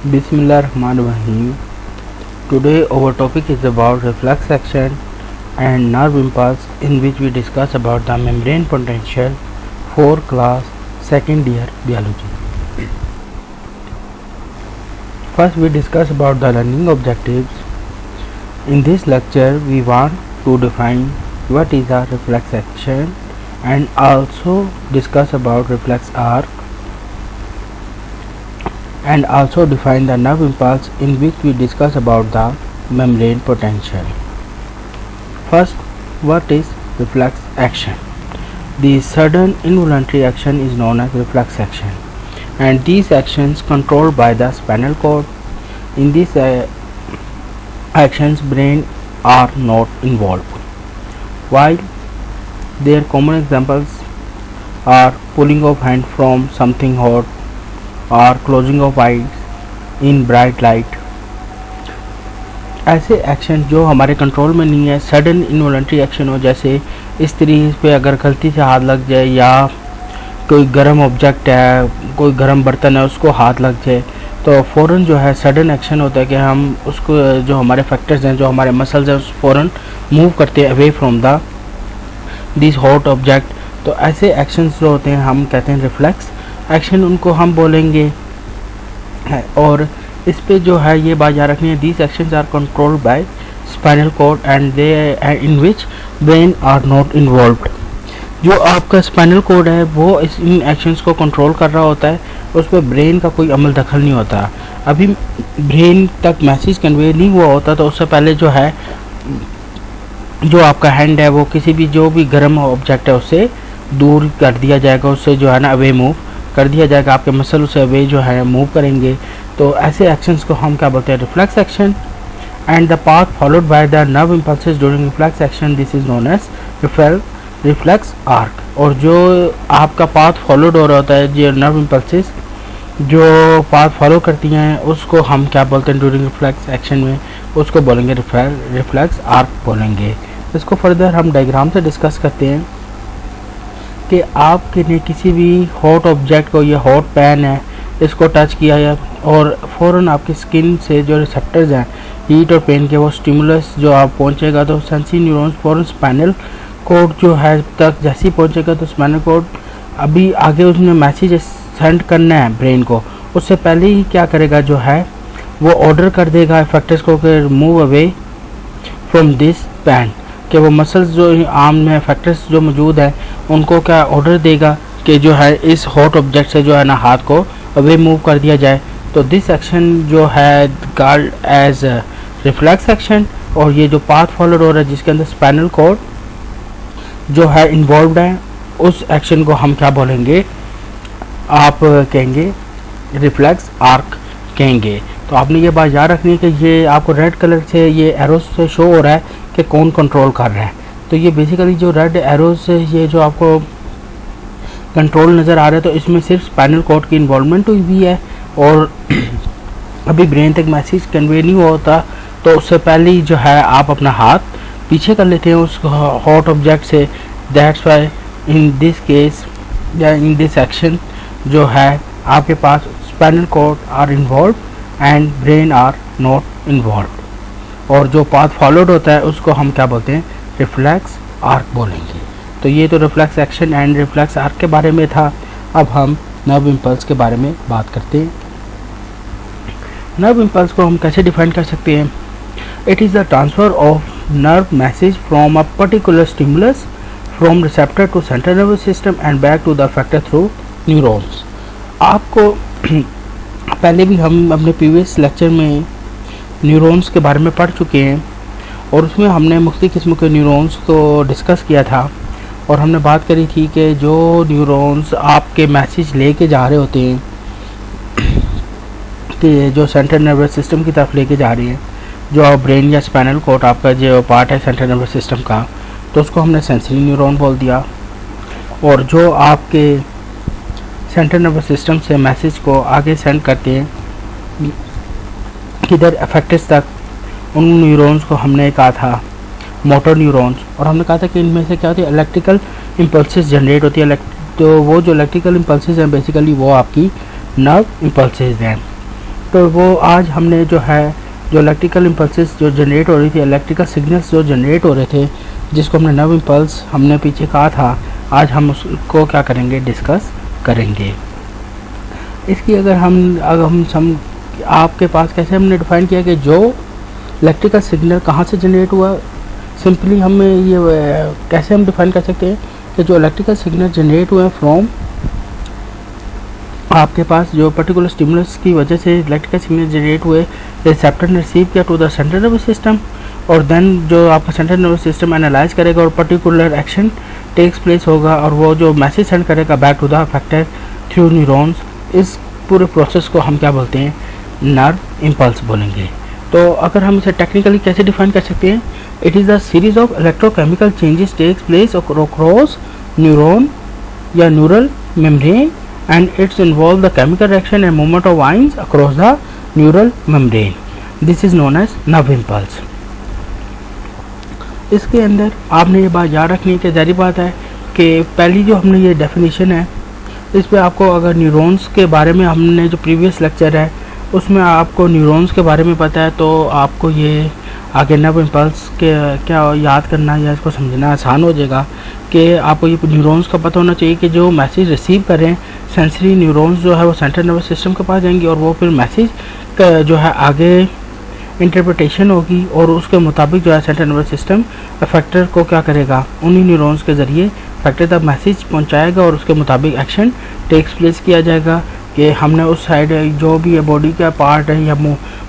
Bismillahirrahmanirrahim. Today our topic is about reflex action and nerve impulse, in which we discuss about the membrane potential for class 2nd year biology. First we discuss about the learning objectives. In this lecture we want to define what is a reflex action and also discuss about reflex arc, and also define the nerve impulse, in which we discuss about the membrane potential. First, what is reflex action? The sudden involuntary action is known as reflex action, and these actions controlled by the spinal cord. In these actions, brain are not involved. While their common examples are pulling of hand from something hot और closing of eyes in bright light, ऐसे action जो हमारे control में नहीं है, sudden involuntary action हो, जैसे स्त्री पे अगर गलती से हाथ लग जाए या कोई गर्म ऑब्जेक्ट है, कोई गर्म बर्तन है, उसको हाथ लग जाए तो फ़ौरन जो है सडन एक्शन होता है कि हम उसको, जो हमारे फैक्टर्स हैं, जो हमारे मसल्स हैं, उस फ़ौरन मूव करते हैं away from the this hot object. तो ऐसे एक्शंस जो होते हैं हम कहते हैं रिफ्लेक्स एक्शन, उनको हम बोलेंगे। और इस पे जो है ये बात याद रखनी है, these actions are controlled by spinal cord and they in which brain are not involved. जो आपका स्पाइनल कॉर्ड है वो इन एक्शंस को कंट्रोल कर रहा होता है, उस पर ब्रेन का कोई अमल दखल नहीं होता। अभी ब्रेन तक मैसेज कन्वे नहीं हुआ होता तो उससे पहले जो है, जो आपका हैंड है वो किसी भी जो भी गर्म ऑब्जेक्ट है उससे दूर कर दिया जाएगा, उससे जो है ना अवे मूव कर दिया जाएगा, आपके मसल उसे अवे जो है मूव करेंगे। तो ऐसे एक्शंस को हम क्या बोलते हैं, reflex action. And the path followed by the nerve impulses during reflex action, this is known as reflex arc. और जो आपका पाथ फॉलोड हो रहा होता है, जो नर्व इम्पल्सेस जो पाथ फॉलो करती हैं, उसको हम क्या बोलते हैं ड्यूरिंग रिफ्लेक्स एक्शन में, उसको बोलेंगे रिफ्लेक्स आर्क बोलेंगे। इसको फर्दर हम डायग्राम से डिस्कस करते हैं कि आपने किसी भी हॉट ऑब्जेक्ट को, ये हॉट पैन है, इसको टच किया है और फ़ौरन आपकी स्किन से जो रिसेप्टर्स हैं हीट और पेन के, वो स्टिमुलस जो आप पहुंचेगा तो सेंसरी न्यूरॉन्स फ़ौरन स्पाइनल कोड जो है तक जैसे ही पहुंचेगा तो स्पाइनल कोड अभी आगे उसमें मैसेज सेंड करना है ब्रेन को, उससे पहले ही क्या करेगा, जो है वो ऑर्डर कर देगा इफेक्टर्स को कि move away from this pan, कि वो मसल्स जो आर्म में फैक्टर्स जो मौजूद है उनको क्या ऑर्डर देगा कि जो है इस हॉट ऑब्जेक्ट से जो है ना हाथ को अवे मूव कर दिया जाए। तो दिस एक्शन जो है कॉल्ड एज रिफ्लेक्स एक्शन। और ये जो पाथ फॉलोड हो रहा है जिसके अंदर स्पाइनल कॉर्ड जो है इन्वॉल्व है, उस एक्शन को हम क्या बोलेंगे, आप कहेंगे रिफ्लेक्स आर्क कहेंगे। तो आपने ये बात याद रखनी है कि ये आपको रेड कलर से ये एरोस से शो हो रहा है कि कौन कंट्रोल कर रहा है। तो ये बेसिकली जो रेड एरोस से ये जो आपको कंट्रोल नज़र आ रहा है, तो इसमें सिर्फ स्पाइनल कॉर्ड की इन्वॉल्वमेंट हुई हुई है और अभी ब्रेन तक मैसेज कन्वे नहीं हुआ होता। तो उससे पहले ही जो है आप अपना हाथ पीछे कर लेते हैं उस हॉट ऑब्जेक्ट से। That's why in this case या इन दिस एक्शन जो है आपके पास spinal cord are involve and brain are not involve. और जो पाथ फॉलोड होता है उसको हम क्या बोलते हैं, रिफ्लेक्स आर्क बोलेंगे। तो ये तो reflex action and reflex arc के बारे में था। अब हम नर्व इम्पल्स के बारे में बात करते हैं। नर्व इम्पल्स को हम कैसे डिफाइन कर सकते हैं, it is the transfer of nerve message from a particular stimulus from receptor to central nervous system and back to the effector through neurons. आपको पहले भी हम अपने प्रीवियस लेक्चर में न्यूरॉन्स के बारे में पढ़ चुके हैं और उसमें हमने मुख्तलिफ किस्म के न्यूरॉन्स को डिस्कस किया था और हमने बात करी थी कि जो न्यूरॉन्स आपके मैसेज लेके जा रहे होते हैं कि जो सेंट्रल नर्वस सिस्टम की तरफ लेके जा रही है, जो ब्रेन या स्पाइनल कॉर्ड आपका जो पार्ट है सेंट्रल नर्वस सिस्टम का, तो उसको हमने सेंसरी न्यूरॉन बोल दिया। और जो आपके सेंट्रल नर्वस सिस्टम से मैसेज को आगे सेंड करते हैं किधर इफेक्टर्स तक, उन न्यूरॉन्स को हमने कहा था मोटर न्यूरॉन्स। और हमने कहा था कि इनमें से क्या होती है, इलेक्ट्रिकल इम्पल्सेस जनरेट होती है। तो वो जो इलेक्ट्रिकल इम्पल्सेस हैं बेसिकली वो आपकी नर्व इम्पल्सेस हैं। तो वो आज हमने जो है जो इलेक्ट्रिकल इम्पल्सेस जो जनरेट हो रही थी, इलेक्ट्रिकल सिग्नल्स जो जनरेट हो रहे थे, जिसको हमने नर्व इम्पल्स हमने पीछे कहा था, आज हम उसको क्या करेंगे, डिस्कस करेंगे। इसकी अगर हम आपके पास कैसे हमने डिफ़ाइन किया कि जो इलेक्ट्रिकल सिग्नल कहाँ से जनरेट हुआ, सिंपली हम ये कैसे हम डिफ़ाइन कर सकते हैं कि जो इलेक्ट्रिकल सिग्नल जनरेट हुए फ्रॉम आपके पास जो पर्टिकुलर स्टिमुलस की वजह से इलेक्ट्रिकल सिग्नल जनरेट हुए, रिसेप्टर ने रिसीव किया to the central nervous system, और देन जो आपका सेंट्रल नर्वस सिस्टम एनालाइज करेगा और पर्टिकुलर एक्शन टेक्स प्लेस होगा, और वो जो मैसेज सेंड करेगा back to the affected through neurons. इस पूरे प्रोसेस को हम क्या बोलते हैं, नर्व इम्पल्स बोलेंगे। तो अगर हम इसे टेक्निकली कैसे डिफाइन कर सकते हैं, it is the series of electrochemical changes takes place across neuron या neural membrane, and it's involve the chemical reaction and movement of ions across the neural membrane. This is known as nerve impulse. इसके अंदर आपने ये बात याद रखनी है कि जारी बात है कि पहली जो हमने ये डेफिनेशन है, इस पे आपको अगर न्यूरॉन्स के बारे में हमने जो प्रीवियस लेक्चर है उसमें आपको न्यूरॉन्स के बारे में पता है, तो आपको ये आगे नर्व इम्पल्स के क्या याद करना या इसको समझना आसान हो जाएगा कि आपको ये न्यूरॉन्स का पता होना चाहिए कि जो मैसेज रिसीव कर रहे हैं सेंसरी न्यूरॉन्स जो है वो सेंट्रल नर्वस सिस्टम के पास जाएंगी, और वो फिर मैसेज का जो है आगे इंटरप्रिटेशन होगी, और उसके मुताबिक जो है सेंट्रल नर्वस सिस्टम अफेक्टर को क्या करेगा, उन्हीं न्यूरॉन्स के ज़रिए अफेक्टर तक मैसेज पहुंचाएगा, और उसके मुताबिक एक्शन टेक्स प्लेस किया जाएगा कि हमने उस साइड जो भी बॉडी का पार्ट है या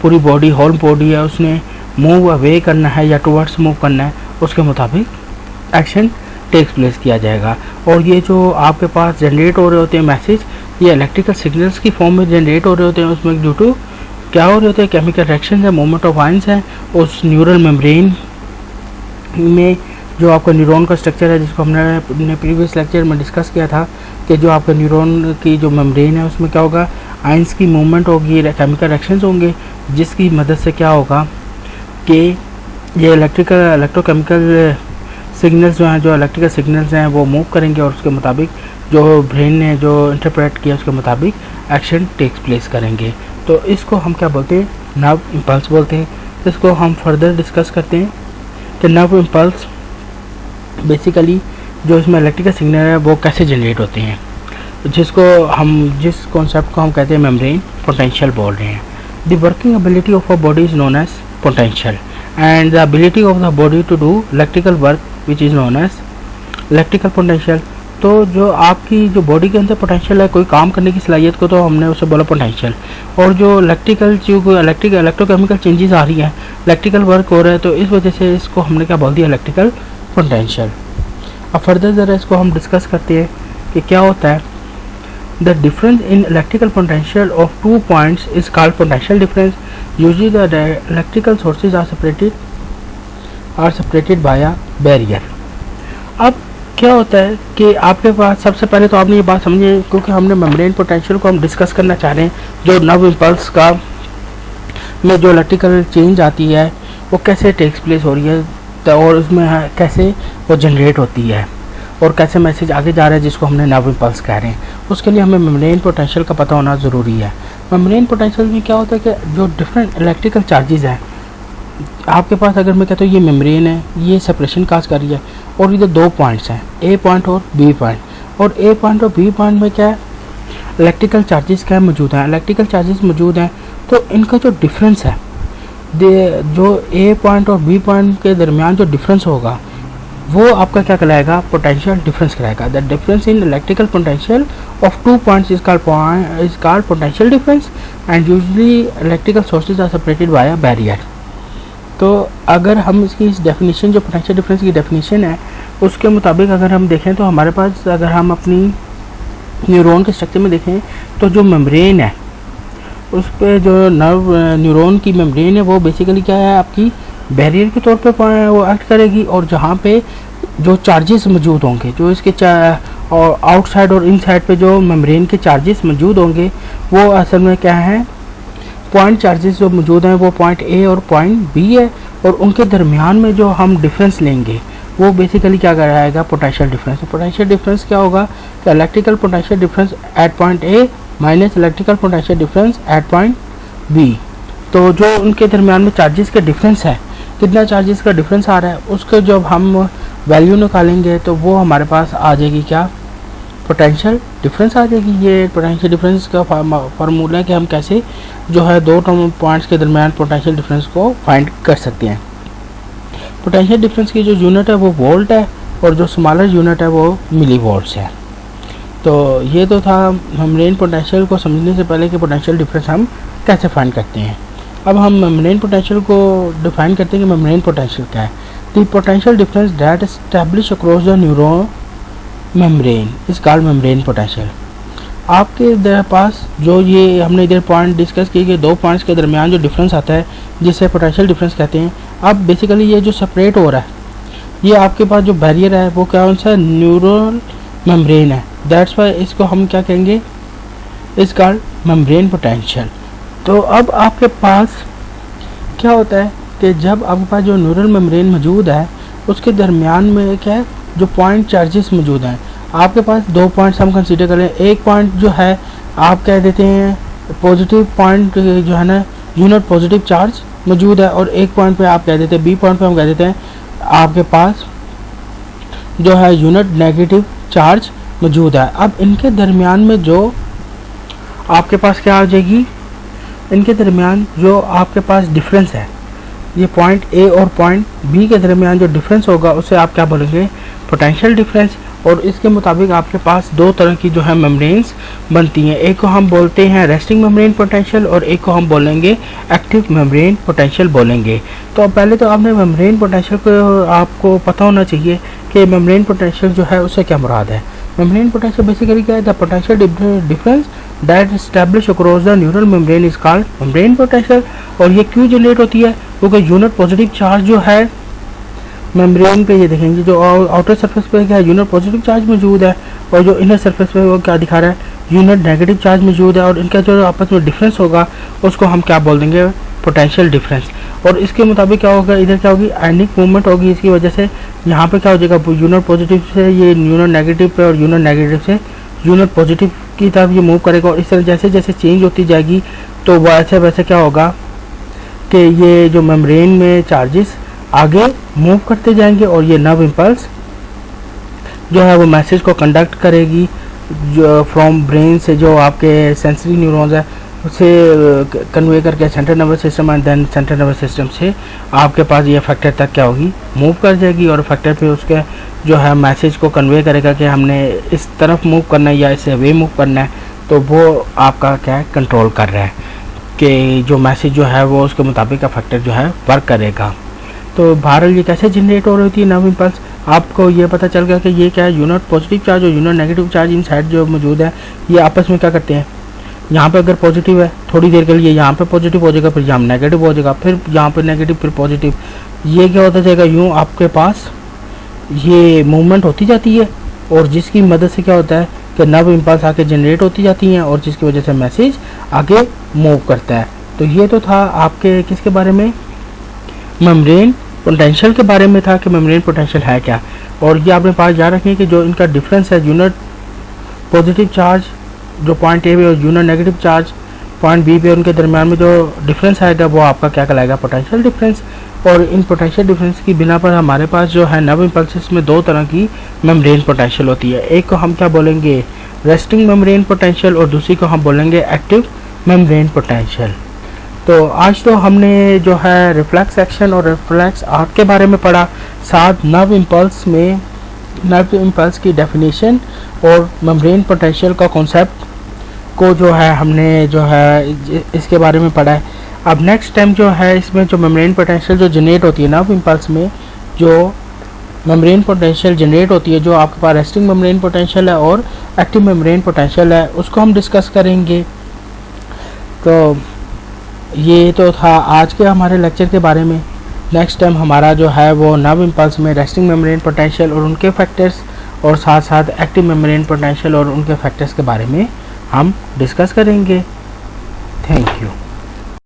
पूरी बॉडी होल बॉडी है उसने मूव अवे करना है या टुवर्ड्स मूव करना है, उसके मुताबिक एक्शन टेक्स प्लेस किया जाएगा। और ये जो आपके पास जनरेट हो रहे होते हैं मैसेज, ये इलेक्ट्रिकल सिग्नल्स की फॉर्म में जनरेट हो रहे होते हैं। उसमें ड्यू टू क्या हो रहे होते हैं, केमिकल रिएक्शन है, मूवमेंट ऑफ आयंस है उस न्यूरल मेम्ब्रेन में। जो आपका न्यूरॉन का स्ट्रक्चर है, जिसको हमने प्रीवियस लेक्चर में डिस्कस किया था कि जो आपका न्यूरॉन की जो मेम्ब्रेन है उसमें क्या होगा, आयंस की मूवमेंट होगी, केमिकल रिएक्शंस होंगे, जिसकी मदद से क्या होगा कि ये इलेक्ट्रोकेमिकल सिग्नल्स जो हैं, जो इलेक्ट्रिकल सिग्नल्स हैं वो मूव करेंगे, और उसके मुताबिक जो ब्रेन ने जो इंटरप्रेट किया उसके मुताबिक एक्शन टेक्स प्लेस करेंगे। तो इसको हम क्या बोलते हैं, नर्व इम्पल्स बोलते हैं। इसको हम फर्दर डिस्कस करते हैं कि नर्व इम्पल्स बेसिकली जो इसमें इलेक्ट्रिकल सिग्नल है वो कैसे जनरेट होते हैं, जिस कॉन्सेप्ट को हम कहते हैं मेम्ब्रेन पोटेंशियल बोल रहे हैं। The working ability of a body is known as potential, and the ability of the body to do electrical work which is known as electrical potential। तो जो आपकी जो बॉडी के अंदर पोटेंशियल है, कोई काम करने की सलाहियत को, तो हमने उसे बोला पोटेंशियल। और जो इलेक्ट्रोकेमिकल चेंजेस आ रही हैं, इलेक्ट्रिकल वर्क हो रहा है, तो इस वजह से इसको हमने क्या बोल दिया, इलेक्ट्रिकल पोटेंशियल। अब फर्दर ज़रा इसको हम डिस्कस करते हैं कि क्या होता है। The difference in electrical potential of 2 points is called potential difference. Usually the electrical sources are separated by a barrier। अब क्या होता है कि आपके पास सबसे पहले तो आपने ये बात समझे, क्योंकि हमने मेम्ब्रेन पोटेंशियल को हम डिस्कस करना चाह रहे हैं, जो नर्व इम्पल्स का में जो इलेक्ट्रिकल चेंज आती है वो कैसे टेक्स प्लेस हो रही है, और उसमें कैसे वो जनरेट होती है, और कैसे मैसेज आगे जा रहा है, जिसको हमने नर्व इम्पल्स कह रहे हैं। उसके लिए हमें मेम्ब्रेन पोटेंशियल का पता होना ज़रूरी है। मेम्ब्रेन पोटेंशियल में क्या होता है कि जो डिफरेंट इलेक्ट्रिकल चार्जेस हैं आपके पास, अगर मैं कहता हूँ ये मेम्ब्रेन है, ये सेपरेशन काज कर रही है, और इधर 2 पॉइंट्स हैं, ए पॉइंट और बी पॉइंट, और ए पॉइंट और बी पॉइंट में क्या है, इलेक्ट्रिकल चार्जेस क्या मौजूद हैं, इलेक्ट्रिकल चार्जेस मौजूद हैं। तो इनका जो डिफरेंस है, जो ए पॉइंट और बी पॉइंट के दरमियान जो डिफरेंस होगा वो आपका क्या कहलाएगा, पोटेंशियल डिफरेंस कहलाएगा। The difference in electrical potential of 2 points is called potential difference, and usually electrical sources are separated by a barrier. तो अगर हम इसकी इस डेफिनेशन, जो पोटेंशियल डिफरेंस की डेफिनेशन है, उसके मुताबिक अगर हम देखें तो हमारे पास, अगर हम अपनी न्यूरॉन के स्ट्रक्चर में देखें तो जो मेम्ब्रेन है उस पर जो न्यूरॉन की मेम्ब्रेन है वो बेसिकली क्या है, आपकी बैरियर के तौर पे वो एक्ट करेगी। और जहाँ पे जो चार्जेस मौजूद होंगे, जो इसके और आउटसाइड और इनसाइड पे जो मेम्ब्रेन के चार्जेस मौजूद होंगे, वो असल में क्या है, पॉइंट चार्जेस जो मौजूद हैं वो पॉइंट ए और पॉइंट बी है, और उनके दरमियान में जो हम डिफरेंस लेंगे वो बेसिकली क्या कराएगा, पोटेंशियल डिफरेंस। पोटेंशियल डिफरेंस क्या होगा, electrical potential difference at point A minus electrical potential difference at point B. तो जो उनके दरमियान में चार्जेस का डिफरेंस है, कितना चार्जेस का डिफरेंस आ रहा है, उसके जब हम वैल्यू निकालेंगे तो वो हमारे पास आ जाएगी क्या, पोटेंशियल डिफरेंस आ जाएगी। ये पोटेंशियल डिफरेंस का फार्मूला है कि हम कैसे जो है दो पॉइंट्स के दरमियान पोटेंशियल डिफरेंस को फाइंड कर सकते हैं। पोटेंशियल डिफरेंस की जो यूनिट है वो वोल्ट है और जो स्मॉलर यूनिट है वो मिली वोल्ट्स है। तो ये तो था मेम्ब्रेन पोटेंशियल को समझने से पहले कि पोटेंशियल डिफरेंस हम कैसे फाइंड करते हैं। अब हम मेम्ब्रेन पोटेंशियल को डिफाइन करते हैं कि मेम्ब्रेन पोटेंशियल क्या है। The potential difference that establish across the neuron membrane is called membrane potential. आपके पास जो ये हमने इधर पॉइंट डिस्कस किए कि दो पॉइंट्स के दरमियान जो डिफरेंस आता है जिसे पोटेंशियल डिफरेंस कहते हैं। अब बेसिकली ये जो सेपरेट हो रहा है, ये आपके पास जो बैरियर है वो कौन सा, न्यूरल मेम्ब्रेन है। दैट्स वाई इसको हम क्या कहेंगे, इज कॉल्ड मेम्ब्रेन पोटेंशियल। तो अब आपके पास क्या होता है कि जब आपके पास जो न्यूरल मेम्ब्रेन मौजूद है उसके दरमियान में क्या है, जो पॉइंट चार्जेस मौजूद हैं। आपके पास दो पॉइंट्स हम कंसीडर करें। एक पॉइंट जो है आप कह देते हैं पॉजिटिव पॉइंट जो है ना, यूनिट पॉजिटिव चार्ज मौजूद है, और एक पॉइंट पे आप कह देते हैं, बी पॉइंट पे हम कह देते हैं आपके पास जो है यूनिट नेगेटिव चार्ज मौजूद है। अब इनके दरमियान में जो आपके पास क्या आ जाएगी, इनके दरमियान जो आपके पास डिफरेंस है, ये पॉइंट ए और पॉइंट बी के दरमियान जो डिफरेंस होगा उसे आप क्या बोलेंगे, पोटेंशियल डिफरेंस। और इसके मुताबिक आपके पास दो तरह की जो है मेम्ब्रेन्स बनती हैं। एक को हम बोलते हैं रेस्टिंग मेम्ब्रेन पोटेंशियल और एक को हम बोलेंगे एक्टिव मेम्ब्रेन पोटेंशियल बोलेंगे। तो पहले तो आपने मेम्ब्रेन पोटेंशियल को आपको पता होना चाहिए कि मेम्ब्रेन पोटेंशियल जो है उससे क्या मुराद है। मेम्ब्रेन पोटेंशियल बेसिकली क्या है, the potential difference that establish across the neural membrane is called membrane potential. और ये क्यों जनरेट होती है, क्योंकि यूनिट पॉजिटिव चार्ज जो है मेम्ब्रेन पे, ये देखेंगे जो आउटर सरफेस पे क्या है यूनिट पॉजिटिव चार्ज मौजूद है, और जो इनर सरफेस पे वो क्या दिखा रहा है, यूनिट नेगेटिव चार्ज मौजूद है। और इनका जो आपस में डिफरेंस होगा उसको हम क्या बोल देंगे, पोटेंशियल डिफरेंस। और इसके मुताबिक क्या होगा, इधर क्या होगी, आयनिक मूवमेंट होगी। इसकी वजह से यहाँ पे क्या हो जाएगा, यूनिट पॉजिटिव से ये यूनिट नेगेटिव पे और यूनिट नेगेटिव से यूनिट पॉजिटिव की तरफ ये मूव करेगा। और इस तरह जैसे जैसे चेंज होती जाएगी तो वैसे वैसे क्या होगा कि ये जो मेम्ब्रेन में चार्जेस आगे मूव करते जाएंगे और ये नर्व इम्पल्स जो है वो मैसेज को कंडक्ट करेगी जो फ्रॉम ब्रेन से, जो आपके सेंसरी न्यूरॉन्स है उसे कन्वे करके central nervous system and then central nervous system से आपके पास ये फैक्टर तक क्या होगी, मूव कर जाएगी। और फैक्टर पे उसके जो है मैसेज को कन्वे करेगा कि हमने इस तरफ मूव करना है या इससे अवे मूव करना है। तो वो आपका क्या है, कंट्रोल कर रहा है कि जो मैसेज जो है वो उसके मुताबिक का फैक्टर जो है वर्क करेगा। तो बहरहाल ये कैसे जनरेट हो रही होती है नर्व इम्पल्स, आपको ये पता चल गया कि ये क्या है, यूनिट पॉजिटिव चार्ज और unit negative charge in side जो मौजूद है ये आपस में क्या करते हैं, यहाँ पे अगर पॉजिटिव है थोड़ी देर के लिए यहाँ पे पॉजिटिव हो जाएगा, फिर यहाँ नेगेटिव हो जाएगा, फिर यहाँ पे नेगेटिव, फिर पॉजिटिव। ये क्या होता जाएगा, यूँ आपके पास ये मूवमेंट होती जाती है और जिसकी मदद से क्या होता है कि नर्व इम्पल्स आके जनरेट होती जाती हैं और जिसकी वजह से मैसेज आगे मूव करता है। तो ये तो था आपके किसके बारे में, मेम्ब्रेन पोटेंशियल के बारे में था कि मेम्ब्रेन पोटेंशियल है क्या। और ये आपने पास याद रखें कि जो इनका डिफरेंस है यूनिट पॉजिटिव चार्ज जो पॉइंट ए पे और unit negative charge point B पे, उनके दरमियान में जो डिफरेंस आएगा वो आपका क्या कहलाएगा, पोटेंशियल डिफरेंस। और इन पोटेंशियल डिफरेंस की बिना पर हमारे पास जो है नर्व इम्पल्सेस में दो तरह की मेम्ब्रेन पोटेंशियल होती है। एक को हम क्या बोलेंगे, रेस्टिंग मेम्ब्रेन पोटेंशियल, और दूसरी को हम बोलेंगे एक्टिव मेम्ब्रेन पोटेंशियल। तो आज तो हमने जो है रिफ्लेक्स एक्शन और रिफ्लेक्स आर्क के बारे में पढ़ा, साथ नर्व इम्पल्स में नर्व इम्पल्स की डेफिनेशन और मेम्ब्रेन पोटेंशियल का कॉन्सेप्ट को जो है हमने जो है इसके बारे में पढ़ा है। अब नेक्स्ट टाइम जो है इसमें जो मेम्ब्रेन पोटेंशियल जो जनरेट होती है नर्व इम्पल्स में, जो मेम्ब्रेन पोटेंशियल जनरेट होती है, जो आपके पास रेस्टिंग मेम्ब्रेन पोटेंशियल है और एक्टिव मेम्ब्रेन पोटेंशियल है, उसको हम डिस्कस करेंगे। तो ये तो था आज के हमारे लेक्चर के बारे में। नेक्स्ट टाइम हमारा जो है वो नर्व इम्पल्स में रेस्टिंग मेम्ब्रेन पोटेंशियल और उनके फैक्टर्स और साथ साथ एक्टिव मेम्ब्रेन पोटेंशियल और उनके फैक्टर्स के बारे में हम डिस्कस करेंगे। Thank you.